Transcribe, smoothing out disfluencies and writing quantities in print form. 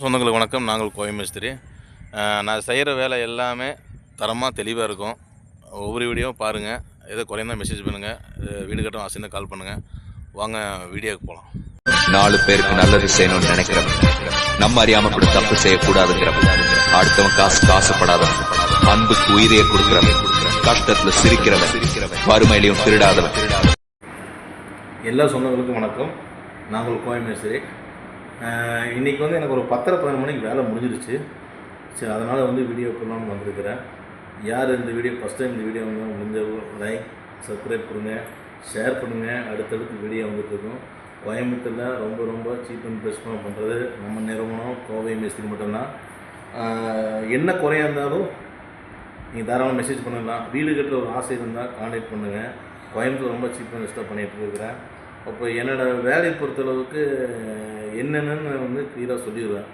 சொந்தங்களுக்கு வணக்கம். நாங்கள் கோயம்பேஸ்திரி. நான் செய்கிற வேலை எல்லாமே தரமாக தெளிவாக இருக்கும். ஒவ்வொரு வீடியோவும் பாருங்கள். ஏதோ குறைந்தா மெசேஜ் பண்ணுங்கள். வீடு கட்ட ஆசைன்னா கால் பண்ணுங்கள். வாங்க வீடியோவுக்கு போகலாம். 4 பேருக்கு நல்லது செய்யணும்னு நினைக்கிறவன், நம்ம அறியாம கூட தப்பு செய்யக்கூடாதுங்கிறவன், அடுத்தவன் காசுப்படாதவன், அன்புக்கு உயிரையே கொடுக்கிறவன், கஷ்டத்துல சிரிக்கிறவன், வறுமையிலையும் திருடாதவன். எல்லா சொந்தங்களுக்கும் வணக்கம். நாங்கள் கோயம்பேஸ்திரி. இன்றைக்கி எனக்கு ஒரு 10:30 மணிக்கு வேலை முடிஞ்சிருச்சு. சரி, அதனால் வீடியோ பண்ணலான்னு வந்திருக்கிறேன். யார் இந்த வீடியோ ஃபஸ்ட் டைம் இந்த வீடியோ முடிஞ்ச லைக் சப்ஸ்கிரைப் கொடுங்க, ஷேர் பண்ணுங்கள். அடுத்தடுத்து வீடியோ வந்துட்டுருக்கும். கோயம்புத்தூரில் ரொம்ப சீப் அண்ட் பெஸ்ட்டாக பண்ணுறது நம்ம நிறுவனம் கோவை மேஸ்திரி மட்டும்தான். என்ன குறையாக இருந்தாலும் நீங்கள் தாராளமாக மெசேஜ் பண்ணலாம். வீடு கட்டுற ஒரு ஆசை இருந்தால் கான்டாக்ட் பண்ணுங்கள். கோயம்புத்தூர் ரொம்ப சீப் அண்ட் பெஸ்ட்டாக பண்ணிகிட்டு இருக்கிறேன். அப்போ என்னோடய வேலையை பொறுத்தளவுக்கு என்னென்னு கிளியராக சொல்லிடுவேன்.